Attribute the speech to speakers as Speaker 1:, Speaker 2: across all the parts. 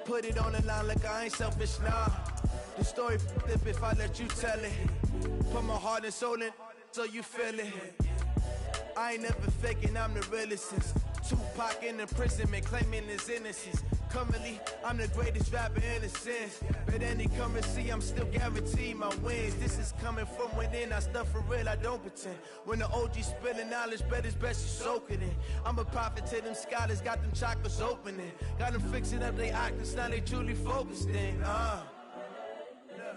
Speaker 1: put it on the line like I ain't selfish, nah. The story flip if I let you tell it. Put my heart and soul in so you feel it. I ain't never faking, I'm the realest since Tupac in imprisonment, claiming his innocence. Currently, I'm the greatest rapper in a sense. But any currency, I'm still guaranteed my wins. This is coming from within, I stuff for real, I don't pretend. When the OG spilling knowledge, bet it's best you soak it in. I'm a prophet to them scholars, got them chakras opening. Got them fixing up they octaves, now they truly focused in.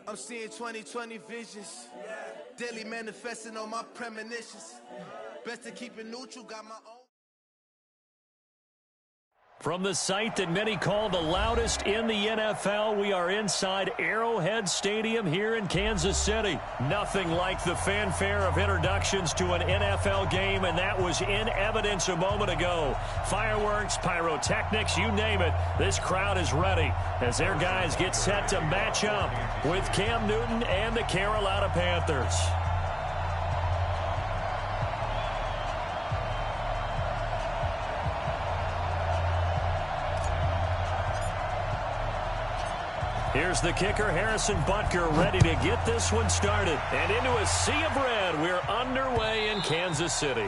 Speaker 1: I'm seeing 2020 visions. Daily manifesting on my premonitions. Best to keep it neutral, got my own.
Speaker 2: From the site that many call the loudest in the NFL, we are inside Arrowhead Stadium here in Kansas City. Nothing like the fanfare of introductions to an NFL game, and that was in evidence a moment ago. Fireworks, pyrotechnics, you name it. This crowd is ready as their guys get set to match up with Cam Newton and the Carolina Panthers. Here's the kicker, Harrison Butker, ready to get this one started. And into a sea of red, we're underway in Kansas City.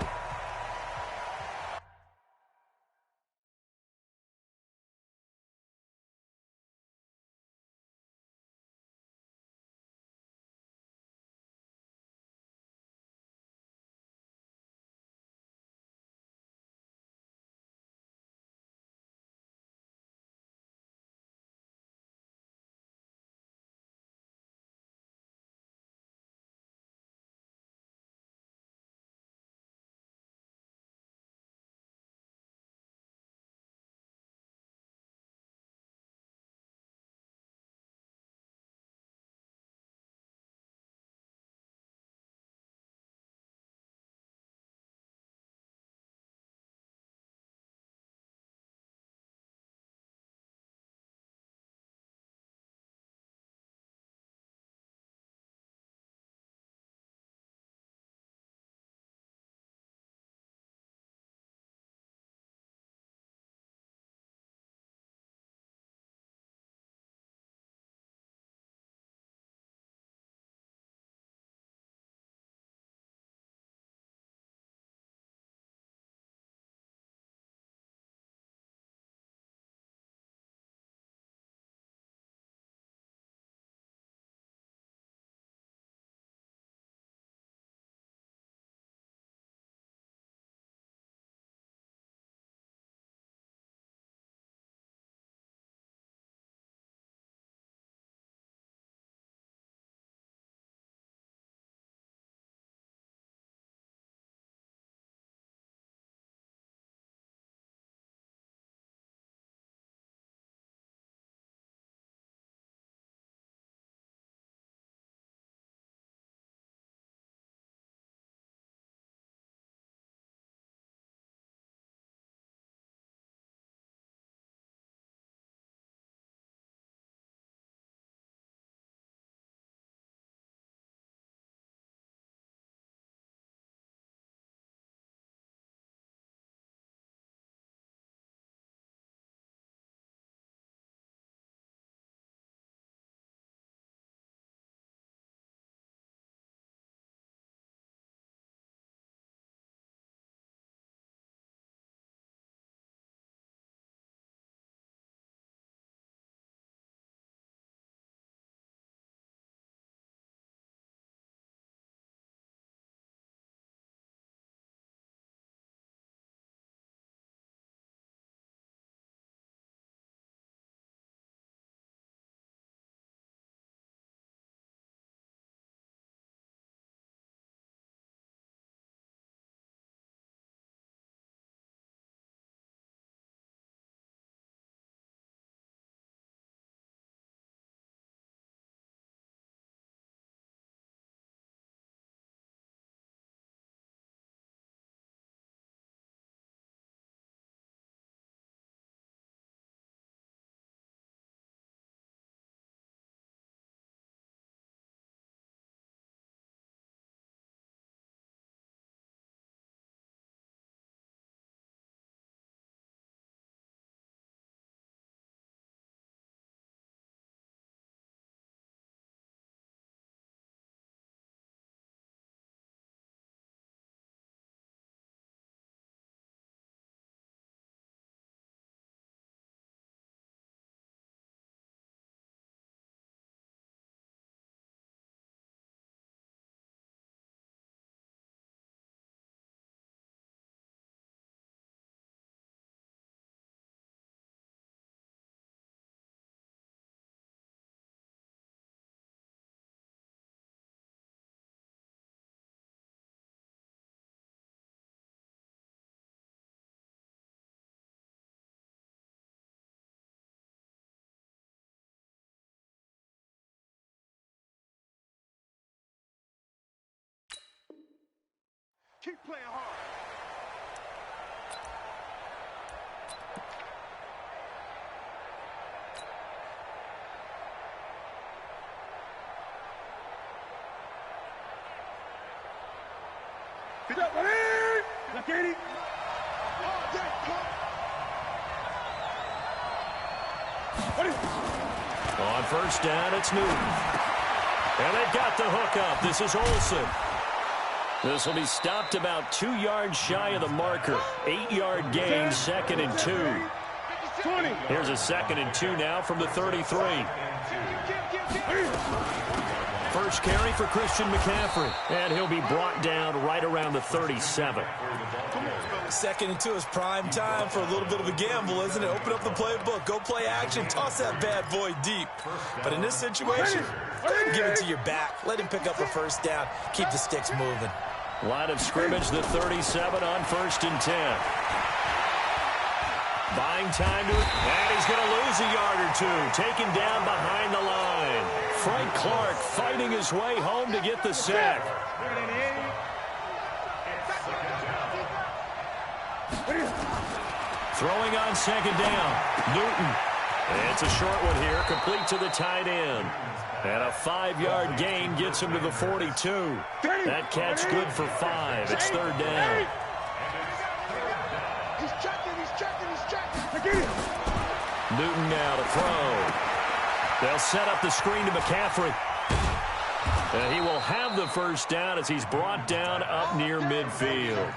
Speaker 3: Keep playing hard. Get up, let's get it.
Speaker 2: On first down, it's Newton. And they've got the hook up. This is Olsen. This will be stopped about 2 yards shy of the marker. 8-yard gain, 2nd and 2. Here's a 2nd and 2 now from the 33. First carry for Christian McCaffrey. And he'll be brought down right around the 37.
Speaker 4: 2nd and 2 is prime time for a little bit of a gamble, isn't it? Open up the playbook, go play action, toss that bad boy deep. But in this situation, go ahead and give it to your back. Let him pick up a first down. Keep the sticks moving.
Speaker 2: Line of scrimmage, the 37 on 1st and 10. Buying time to it, and he's going to lose a yard or two. Taken down behind the line. Frank Clark fighting his way home to get the sack. Throwing on 2nd down, Newton. It's a short one here, complete to the tight end. And a 5-yard gain gets him to the 42. That catch good for 5. It's 3rd down.
Speaker 3: He's checking.
Speaker 2: Newton now to throw. They'll set up the screen to McCaffrey. And he will have the first down as he's brought down up near midfield.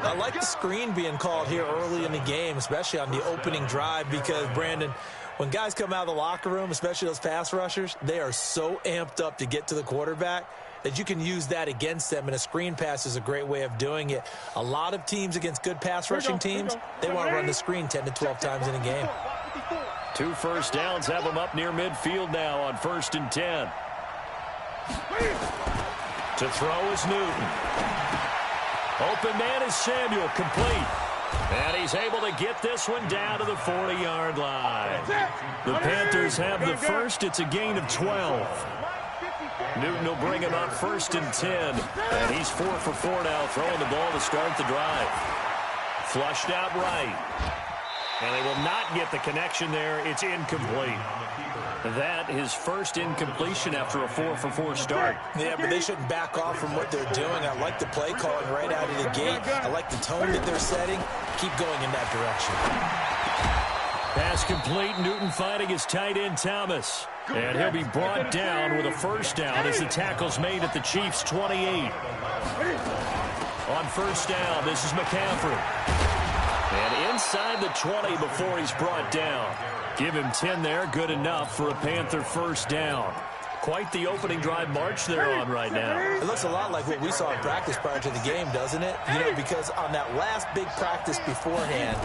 Speaker 4: I like the screen being called here early in the game, especially on the opening drive, because, Brandon, when guys come out of the locker room, especially those pass rushers, they are so amped up to get to the quarterback that you can use that against them, and a screen pass is a great way of doing it. A lot of teams against good pass rushing teams, they want to run the screen 10 to 12 times in a game.
Speaker 2: 2 first downs have them up near midfield now on 1st and 10. To throw is Newton. Open man is Samuel, complete. And he's able to get this one down to the 40-yard line. The Panthers have the first. It's a gain of 12. Newton will bring him up 1st and 10. And he's 4 for 4 now, throwing the ball to start the drive. Flushed out right. And they will not get the connection there. It's incomplete. That is first incompletion after a 4 for 4 start.
Speaker 4: Yeah, but they shouldn't back off from what they're doing. I like the play calling right out of the gate. I like the tone that they're setting. Keep going in that direction.
Speaker 2: Pass complete. Newton finding his tight end, Thomas. And he'll be brought down with a first down as the tackle's made at the Chiefs' 28. On first down, this is McCaffrey. And inside the 20 before he's brought down. Give him 10 there, good enough for a Panther first down. Quite the opening drive march they're on right now.
Speaker 4: It looks a lot like what we saw in practice prior to the game, doesn't it? You know, because on that last big practice beforehand,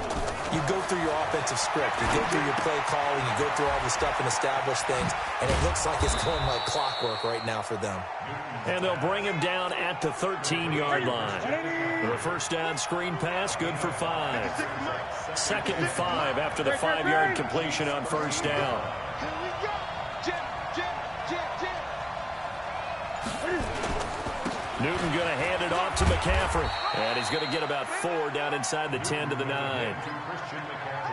Speaker 4: you go through your offensive script, you go through your play calling, you go through all the stuff and establish things, and it looks like it's going like clockwork right now for them.
Speaker 2: And they'll bring him down at the 13-yard line. The first down screen pass, good for 5. 2nd and 5 after the 5-yard completion on first down. Newton going to hand it off to McCaffrey. And he's going to get about 4 down inside the 10 to the 9.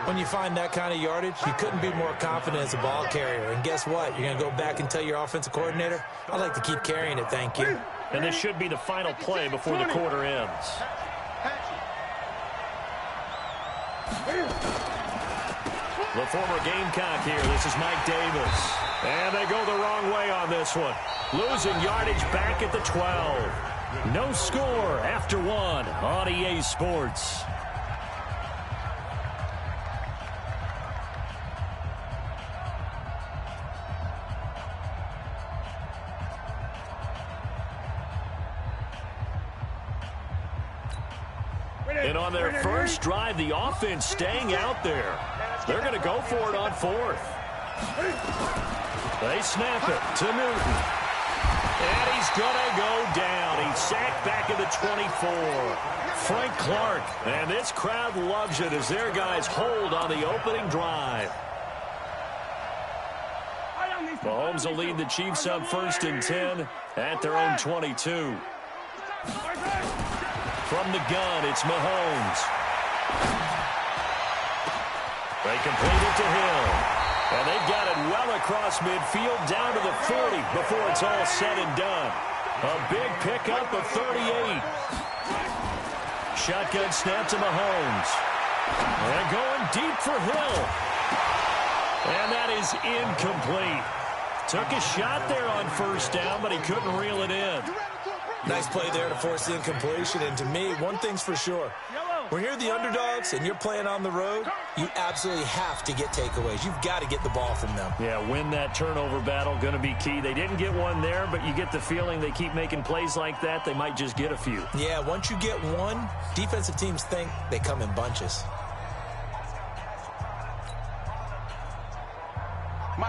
Speaker 4: When you find that kind of yardage, you couldn't be more confident as a ball carrier. And guess what? You're going to go back and tell your offensive coordinator, I'd like to keep carrying it, thank you.
Speaker 2: And this should be the final play before the quarter ends. The former Gamecock here. This is Mike Davis. And they go the wrong way on this one. Losing yardage back at the 12. No score after 1 on EA Sports. And on their first drive, the offense staying out there. They're going to go for it on 4th. They snap it to Newton. And he's going to go down. He's sacked back at the 24. Frank Clark. And this crowd loves it as their guys hold on the opening drive. Mahomes will lead the Chiefs up 1st and 10 at their own 22. From the gun, it's Mahomes. They complete it to Hill. And they've got it well across midfield down to the 40 before it's all said and done. A big pickup of 38. Shotgun snap to Mahomes. And going deep for Hill. And that is incomplete. Took a shot there on first down, but he couldn't reel it in.
Speaker 4: Nice play there to force the incompletion. And to me, one thing's for sure. When you're the underdogs and you're playing on the road, you absolutely have to get takeaways. You've got to get the ball from them.
Speaker 2: Yeah, win that turnover battle, going to be key. They didn't get one there, but you get the feeling they keep making plays like that, they might just get a few.
Speaker 4: Yeah, once you get one, defensive teams think they come in bunches.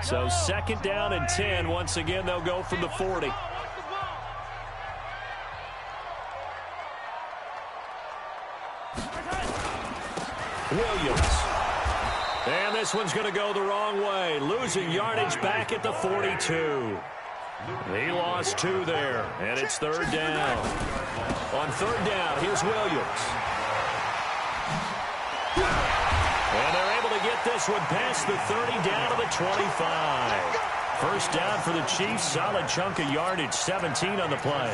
Speaker 2: So second down and 10. Once again, they'll go from the 40. Williams. And this one's going to go the wrong way. Losing yardage back at the 42. He lost 2 there, and it's third down. On third down, here's Williams. And they're able to get this one past the 30 down to the 25. First down for the Chiefs. Solid chunk of yardage, 17 on the play.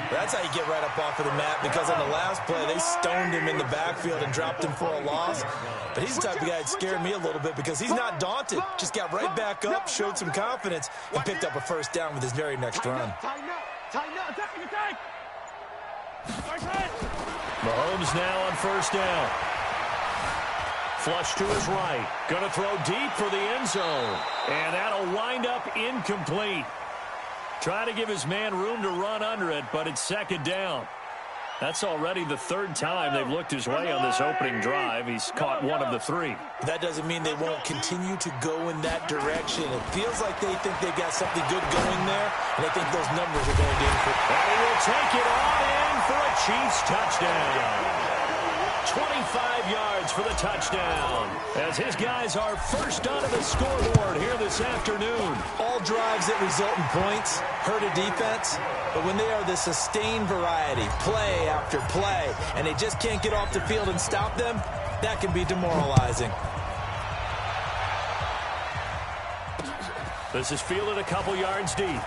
Speaker 4: That's how you get right up off of the mat, because on the last play, they stoned him in the backfield and dropped him for a loss. But he's the type of guy that scared me a little bit because he's not daunted. Just got right back up, showed some confidence, and picked up a first down with his very next run.
Speaker 2: Mahomes now on first down. Flush to his right. Going to throw deep for the end zone. And that'll wind up incomplete. Trying to give his man room to run under it, but it's second down. That's already the third time they've looked his way on this opening drive. He's caught one of the 3.
Speaker 4: That doesn't mean they won't continue to go in that direction. It feels like they think they've got something good going there, and I think those numbers are going to increase.
Speaker 2: And he will take it on in for a Chiefs touchdown. 25 yards for the touchdown, as his guys are first onto the scoreboard here this afternoon.
Speaker 4: All drives that result in points hurt a defense, but when they are the sustained variety, play after play, and they just can't get off the field and stop them, that can be demoralizing.
Speaker 2: This is fielded a couple yards deep.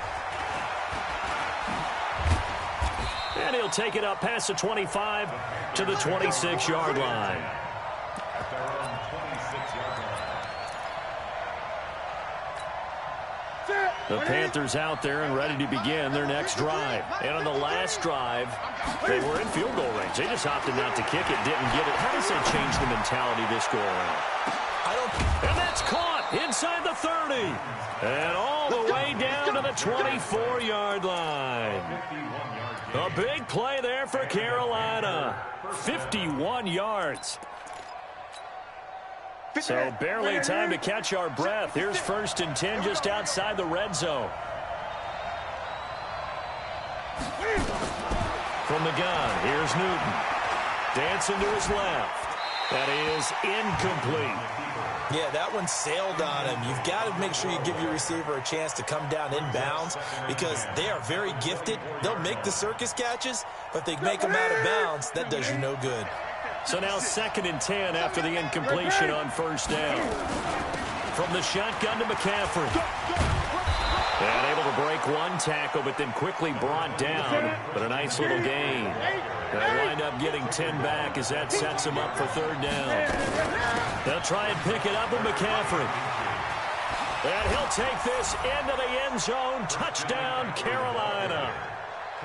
Speaker 2: And he'll take it up past the 25 to the 26-yard line. The Panthers out there and ready to begin their next drive. And on the last drive, they were in field goal range. They just opted not to kick it, didn't get it. How does that change the mentality this go around? And that's caught inside the 30. And all the way down to the 24-yard line. A big play there for Carolina. 51 yards. So barely time to catch our breath. Here's first and 10 just outside the red zone. From the gun, here's Newton. Dancing to his left. That is incomplete.
Speaker 4: Yeah, that one sailed on him. You've got to make sure you give your receiver a chance to come down inbounds because they are very gifted. They'll make the circus catches, but if they make them out of bounds, that does you no good.
Speaker 2: So now second and 10 after the incompletion on first down. From the shotgun to McCaffrey. And able to break one tackle, but then quickly brought down. But a nice little gain. They'll wind up getting 10 back as that sets him up for third down. They'll try and pick it up with McCaffrey. And he'll take this into the end zone. Touchdown, Carolina.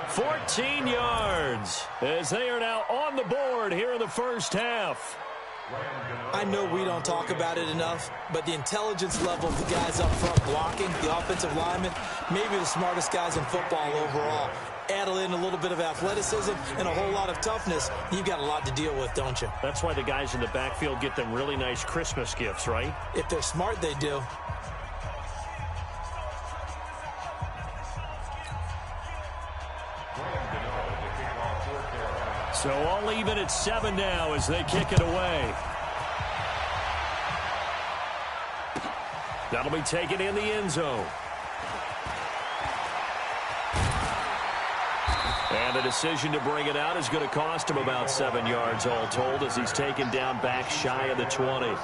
Speaker 2: 14 yards as they are now on the board here in the first half.
Speaker 4: I know we don't talk about it enough, but the intelligence level of the guys up front blocking, the offensive linemen, maybe the smartest guys in football overall. Add in a little bit of athleticism and a whole lot of toughness, you've got a lot to deal with, don't you?
Speaker 2: That's why the guys in the backfield get them really nice Christmas gifts, right?
Speaker 4: If they're smart, they do.
Speaker 2: So all even at 7 now as they kick it away. That'll be taken in the end zone. And the decision to bring it out is going to cost him about 7 yards all told as he's taken down back shy of the 20.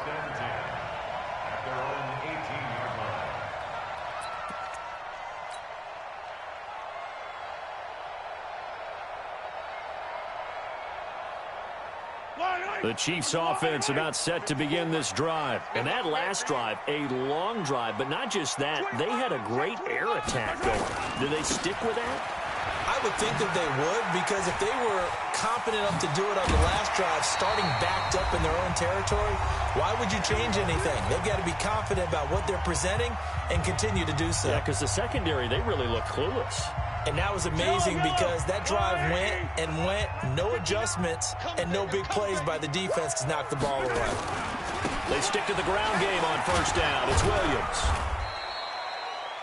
Speaker 2: The Chiefs offense about set to begin this drive. And that last drive, a long drive, but not just that. They had a great air attack going. Do they stick with that?
Speaker 4: I would think that they would, because if they were confident enough to do it on the last drive, starting backed up in their own territory, why would you change anything? They've got to be confident about what they're presenting and continue to do so.
Speaker 2: Yeah, because the secondary, they really look clueless.
Speaker 4: And that was amazing because that drive went and went, no adjustments, and no big plays by the defense to knock the ball away.
Speaker 2: They stick to the ground game on first down. It's Williams.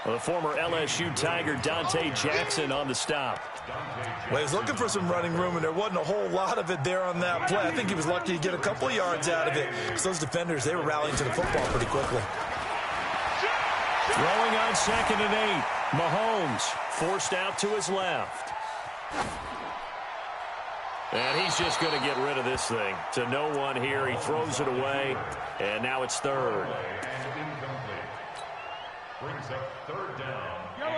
Speaker 2: The former LSU Tiger Dante Jackson on the stop.
Speaker 4: Well, he was looking for some running room, and there wasn't a whole lot of it there on that play. I think he was lucky to get a couple of yards out of it because those defenders, they were rallying to the football pretty quickly.
Speaker 2: Throwing on 2nd and 8. Mahomes forced out to his left. And he's just going to get rid of this thing. To no one here. He throws it away, and now it's 3rd.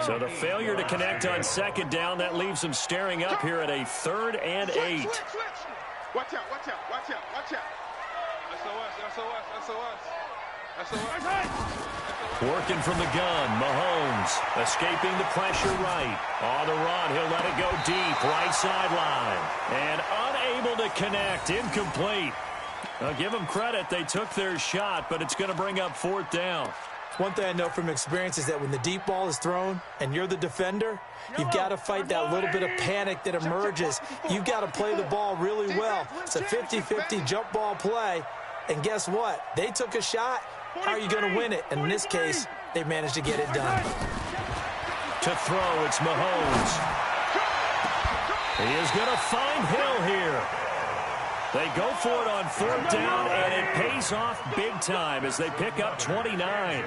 Speaker 2: So the failure to connect on 2nd down, that leaves him staring up here at a 3rd and 8.
Speaker 3: Watch out, watch out, watch out, watch out. SOS.
Speaker 2: Working from the gun, Mahomes escaping the pressure right. On the run, he'll let it go deep, right sideline. And unable to connect, incomplete. I'll give them credit, they took their shot, but it's going to bring up 4th down.
Speaker 4: One thing I know from experience is that when the deep ball is thrown and you're the defender, you've got to fight that little bit of panic that emerges. You've got to play the ball really well. It's a 50-50 jump ball play. And guess what? They took a shot. How are you going to win it? And in this case, they managed to get it done.
Speaker 2: To throw, it's Mahomes. He is going to find Hill here. They go for it on 4th down, and it pays off big time as they pick up 29.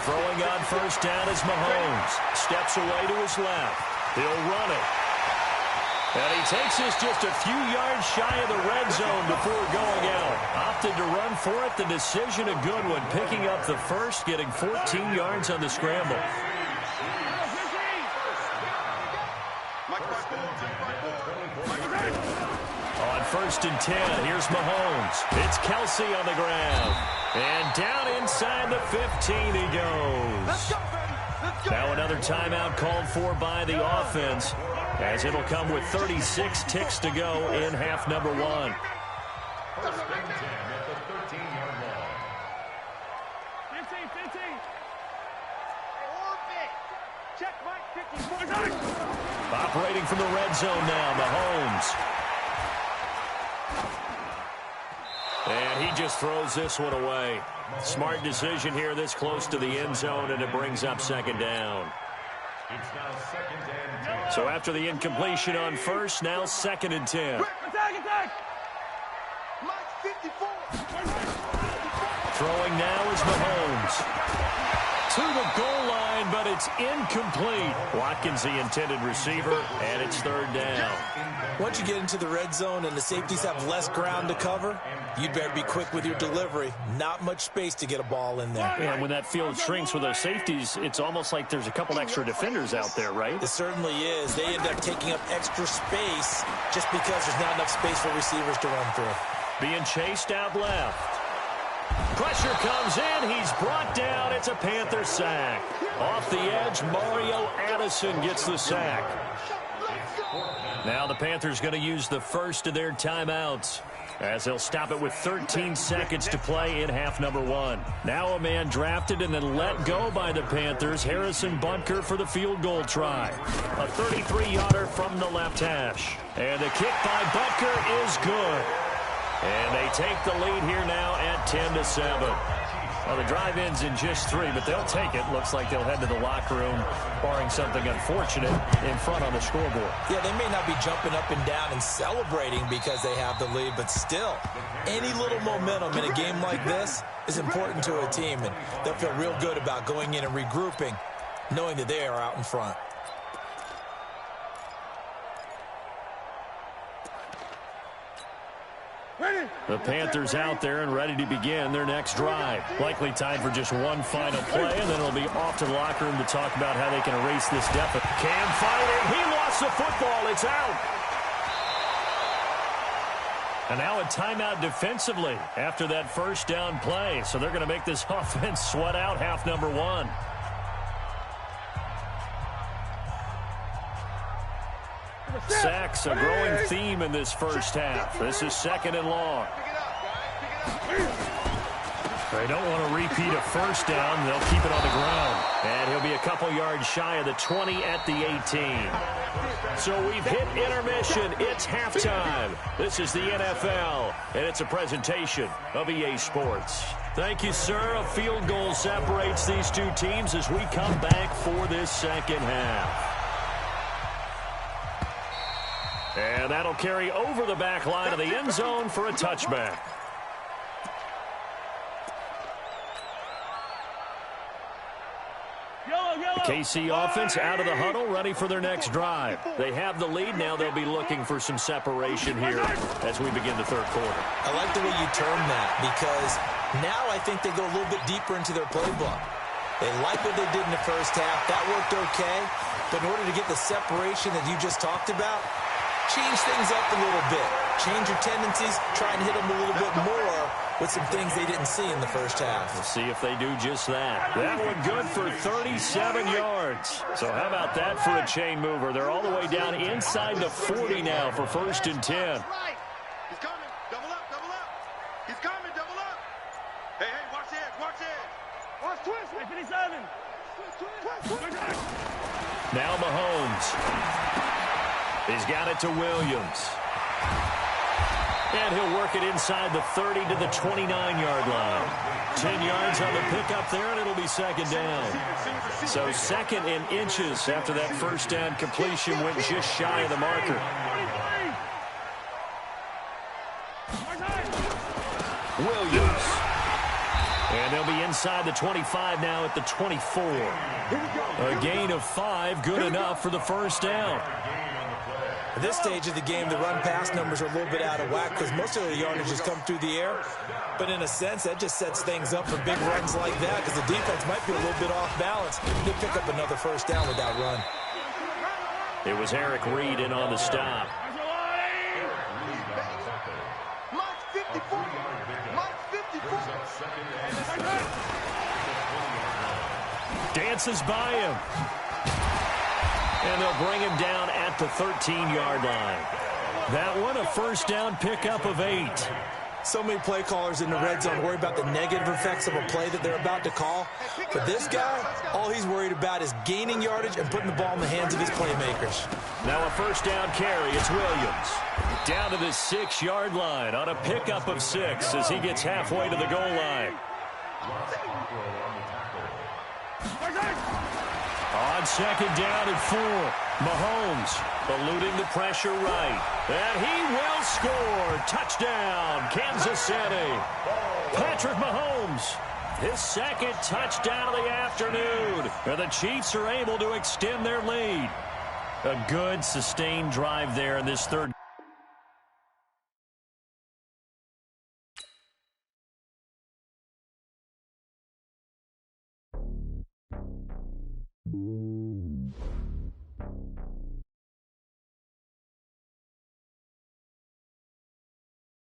Speaker 2: Throwing on 1st down is Mahomes. Steps away to his left. He'll run it. And he takes this just a few yards shy of the red zone before going out. Opted to run for it. The decision a good one. Picking up the first, getting 14 yards on the scramble. On 1st and 10, here's Mahomes. It's Kelsey on the ground. And down inside the 15 he goes. Now another timeout called for by the offense, as it'll come with 36 ticks to go in half number 1. Operating from the red zone now, Mahomes. And he just throws this one away. Smart decision here this close to the end zone, and it brings up 2nd down. So after the incompletion on 1st, now 2nd and 10. Throwing now is Mahomes. To the goal line, but it's incomplete. Watkins, the intended receiver, and it's 3rd down.
Speaker 4: Once you get into the red zone and the safeties have less ground to cover, you'd better be quick with your delivery. Not much space to get a ball in there.
Speaker 2: And when that field shrinks with those safeties, it's almost like there's a couple extra defenders out there, right?
Speaker 4: It certainly is. They end up taking up extra space just because there's not enough space for receivers to run through.
Speaker 2: Being chased out left. Pressure comes in. He's brought down. It's a Panther sack. Off the edge, Mario Addison gets the sack. Now the Panthers going to use the first of their timeouts, as they'll stop it with 13 seconds to play in half number 1. Now a man drafted and then let go by the Panthers, Harrison Butker, for the field goal try. A 33-yarder from the left hash. And the kick by Butker is good. And they take the lead here now at 10-7. Well, the drive ends in just 3, but they'll take it. Looks like they'll head to the locker room, barring something unfortunate, in front on the scoreboard.
Speaker 4: Yeah, they may not be jumping up and down and celebrating because they have the lead, but still, any little momentum in a game like this is important to a team, and they'll feel real good about going in and regrouping knowing that they are out in front.
Speaker 2: The Panthers out there and ready to begin their next drive. Likely time for just one final play, and then it'll be off to the locker room to talk about how they can erase this deficit. Cam fighting. He lost the football. It's out. And now a timeout defensively after that first down play. So they're going to make this offense sweat out half number one. Sacks, a growing theme in this first half. This is 2nd and long. They don't want to repeat a first down. They'll keep it on the ground. And he'll be a couple yards shy of the 20 at the 18. So we've hit intermission. It's halftime. This is the NFL, and it's a presentation of EA Sports. Thank you, sir. A field goal separates these two teams as we come back for this second half. And that'll carry over the back line of the end zone for a touchback. The KC offense out of the huddle, ready for their next drive. They have the lead. Now they'll be looking for some separation here as we begin the third quarter.
Speaker 4: I like the way you term that, because now I think they go a little bit deeper into their playbook. They like what they did in the first half. That worked okay. But in order to get the separation that you just talked about, change things up a little bit. Change your tendencies. Try and hit them a little bit more with some things they didn't see in the first half.
Speaker 2: We'll see if they do just that. That one good for 37 yards. So how about that for a chain mover? They're all the way down inside the 40 now for 1st and 10.
Speaker 3: He's coming. Double up, double up. He's coming, double up. Hey, watch the edge, watch the edge. Watch twist. 57.
Speaker 2: Now Mahomes. He's got it to Williams. And he'll work it inside the 30 to the 29-yard line. 10 yards on the pickup there, and it'll be 2nd down. So 2nd in inches after that first down completion went just shy of the marker. Williams. And they'll be inside the 25 now at the 24. A gain of 5, good enough for the first down.
Speaker 4: At this stage of the game, the run-pass numbers are a little bit out of whack because most of their yardage has come through the air. But in a sense, that just sets things up for big runs like that because the defense might be a little bit off balance. They'll pick up another first down with that run.
Speaker 2: It was Eric Reed in on the stop. Dances by him. And they'll bring him down at the 13-yard line. That one, a first down pickup of 8.
Speaker 4: So many play callers in the red zone worry about the negative effects of a play that they're about to call. But this guy, all he's worried about is gaining yardage and putting the ball in the hands of his playmakers.
Speaker 2: Now a first down carry. It's Williams. Down to the 6-yard line on a pickup of 6 as he gets halfway to the goal line. On 2nd down and 4, Mahomes eluding the pressure right. And he will score. Touchdown, Kansas City. Patrick Mahomes, his 2nd touchdown of the afternoon. And the Chiefs are able to extend their lead. A good, sustained drive there in this third.